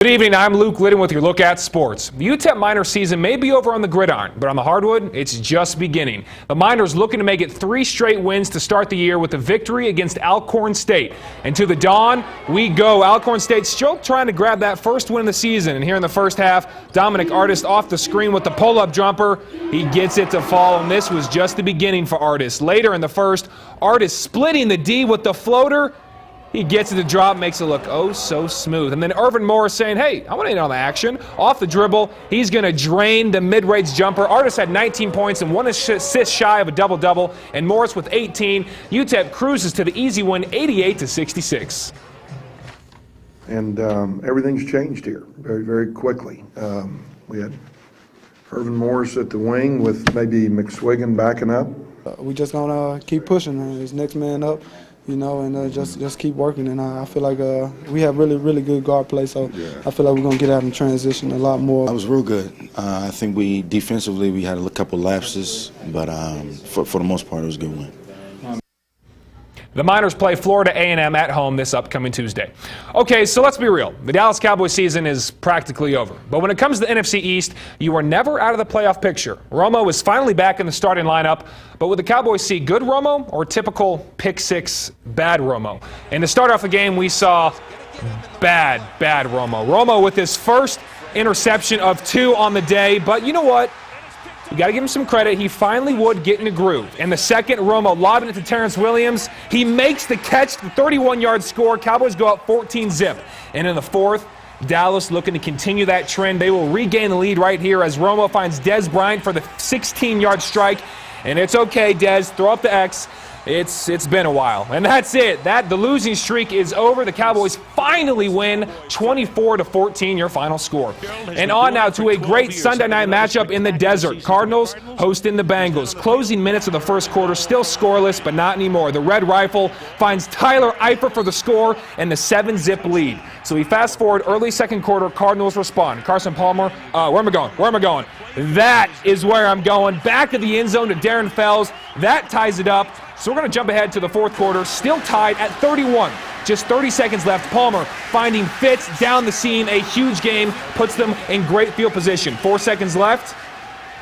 Good evening, I'm Luke Lyddon with your look at sports. The UTEP Miners season may be over on the gridiron, but on the hardwood, it's just beginning. The Miners looking to make it 3 straight wins to start the year with a victory against Alcorn State. And to the dawn, we go. Alcorn State still trying to grab that first win of the season. And here in the first half, Dominic Artist off the screen with the pull-up jumper. He gets it to fall, and this was just the beginning for Artist. Later in the first, Artist splitting the D with the floater. He gets it to drop, makes it look oh so smooth. And then Irvin Morris saying, hey, I want to in on the action. Off the dribble, he's going to drain the mid-range jumper. Artist had 19 points and 1 assist shy of a double-double. And Morris with 18. UTEP cruises to the easy win, 88-66. And everything's changed here very, very quickly. We had Irvin Morris at the wing with maybe McSwiggan backing up. We just going to keep pushing. His next man up. You know, and just keep working. And I feel like we have really good guard play, so I feel like we're going to get out in transition a lot more. I was real good. I think defensively we had a couple lapses, but for the most part it was a good win. The Miners play Florida A&M at home this upcoming Tuesday. Okay, so let's be real. The Dallas Cowboys season is practically over. But when it comes to the NFC East, you are never out of the playoff picture. Romo is finally back in the starting lineup, but would the Cowboys see good Romo or typical pick-six bad Romo? And to start off the game, we saw bad Romo. Romo with his first interception of 2 on the day, but you know what? We got to give him some credit. He finally would get in a groove. And the second, Romo lobbing it to Terrence Williams. He makes the catch, the 31-yard score. Cowboys go up 14-zip. And in the fourth, Dallas looking to continue that trend. They will regain the lead right here as Romo finds Dez Bryant for the 16-yard strike. And it's okay, Dez. Throw up the X. It's been a while. And that's it. The losing streak is over. The Cowboys finally win 24-14, your final score. And on now to a great Sunday night matchup in the desert. Cardinals hosting the Bengals. Closing minutes of the first quarter, still scoreless, but not anymore. The Red Rifle finds Tyler Eifert for the score and the 7-zip lead. So we fast forward early second quarter, Cardinals respond. Carson Palmer, where am I going? That is where I'm going. Back of the end zone to Darren Fells. That ties it up. So we're going to jump ahead to the fourth quarter, still tied at 31. Just 30 seconds left. Palmer finding Fitz down the seam. A huge game, puts them in great field position. 4 seconds left.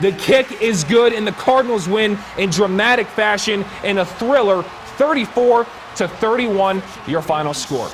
The kick is good, and the Cardinals win in dramatic fashion in a thriller, 34-31, your final score.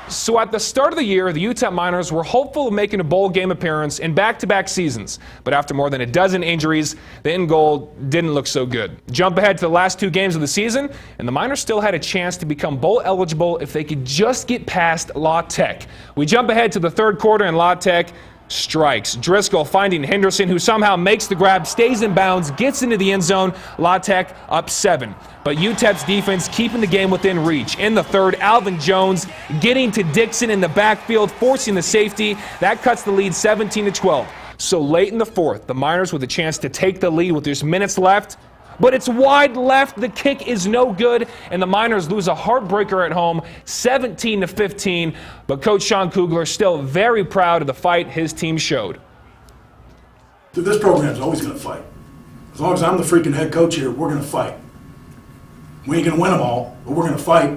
So at the start of the year, the UTEP Miners were hopeful of making a bowl game appearance in back-to-back seasons. But after more than a dozen injuries, the end goal didn't look so good. Jump ahead to the last 2 games of the season, and the Miners still had a chance to become bowl eligible if they could just get past La Tech. We jump ahead to the third quarter, and La Tech strikes. Driscoll finding Henderson, who somehow makes the grab, stays in bounds, gets into the end zone. La Tech up 7. But UTEP's defense keeping the game within reach. In the third, Alvin Jones getting to Dixon in the backfield, forcing the safety. That cuts the lead 17-12. So late in the fourth, the Miners with a chance to take the lead with just minutes left. But it's wide left. The kick is no good, and the Miners lose a heartbreaker at home, 17-15. But Coach Sean Kugler still very proud of the fight his team showed. Dude, this program's always going to fight. As long as I'm the freaking head coach here, we're going to fight. We ain't going to win them all, but we're going to fight,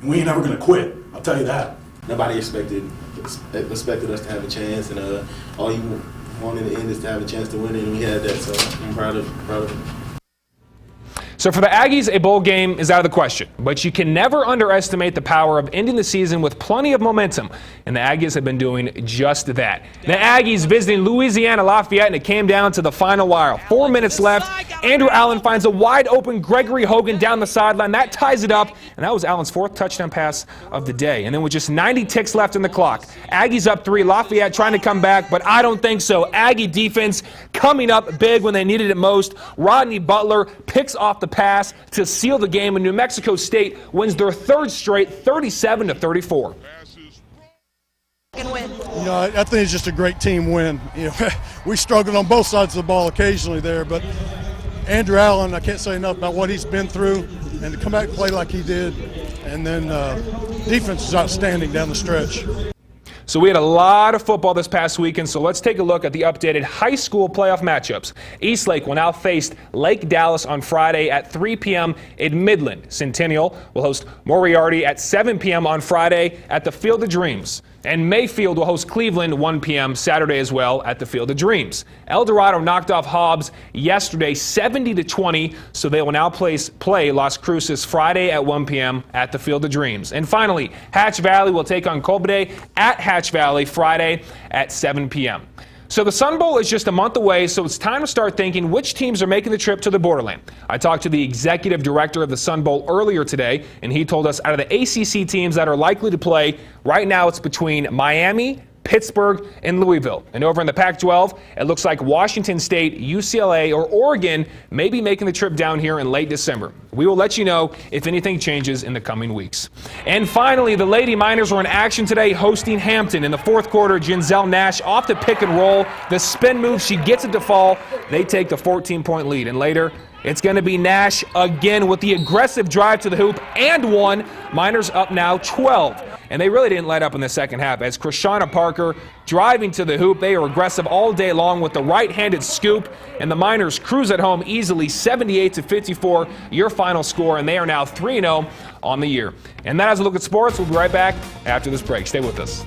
and we ain't ever going to quit. I'll tell you that. Nobody expected us to have a chance, and all you wanted in the end is to have a chance to win it, and we had that. So I'm proud of it. So for the Aggies, a bowl game is out of the question. But you can never underestimate the power of ending the season with plenty of momentum. And the Aggies have been doing just that. The Aggies visiting Louisiana Lafayette, and it came down to the final wire. 4 minutes left. Andrew Allen finds a wide-open Gregory Hogan down the sideline. That ties it up. And that was Allen's 4th touchdown pass of the day. And then with just 90 ticks left in the clock, Aggies up 3. Lafayette trying to come back, but I don't think so. Aggie defense coming up big when they needed it most. Rodney Butler picks off the pass to seal the game, and New Mexico State wins their 3rd straight, 37-34. You know, I think it's just a great team win. You know, we struggled on both sides of the ball occasionally there, but Andrew Allen, I can't say enough about what he's been through, and to come back and play like he did, and then defense is outstanding down the stretch. So we had a lot of football this past weekend, so let's take a look at the updated high school playoff matchups. Eastlake will now face Lake Dallas on Friday at 3 p.m. in Midland. Centennial will host Moriarty at 7 p.m. on Friday at the Field of Dreams. And Mayfield will host Cleveland 1 p.m. Saturday as well at the Field of Dreams. El Dorado knocked off Hobbs yesterday 70-20, so they will now play Las Cruces Friday at 1 p.m. at the Field of Dreams. And finally, Hatch Valley will take on Colbade at Hatch Valley Friday at 7 p.m. So the Sun Bowl is just a month away, so it's time to start thinking which teams are making the trip to the borderland. I talked to the executive director of the Sun Bowl earlier today, and he told us out of the ACC teams that are likely to play, right now it's between Miami, Pittsburgh, and Louisville. And over in the Pac-12, it looks like Washington State, UCLA, or Oregon may be making the trip down here in late December. We will let you know if anything changes in the coming weeks. And finally, the Lady Miners were in action today hosting Hampton. In the fourth quarter, Ginzelle Nash off the pick and roll. The spin move, she gets it to fall. They take the 14-point lead. And later, it's going to be Nash again with the aggressive drive to the hoop and one. Miners up now 12. And they really didn't let up in the second half as Krishana Parker driving to the hoop. They are aggressive all day long with the right-handed scoop. And the Miners cruise at home easily 78-54, your final score. And they are now 3-0 on the year. And that is a look at sports. We'll be right back after this break. Stay with us.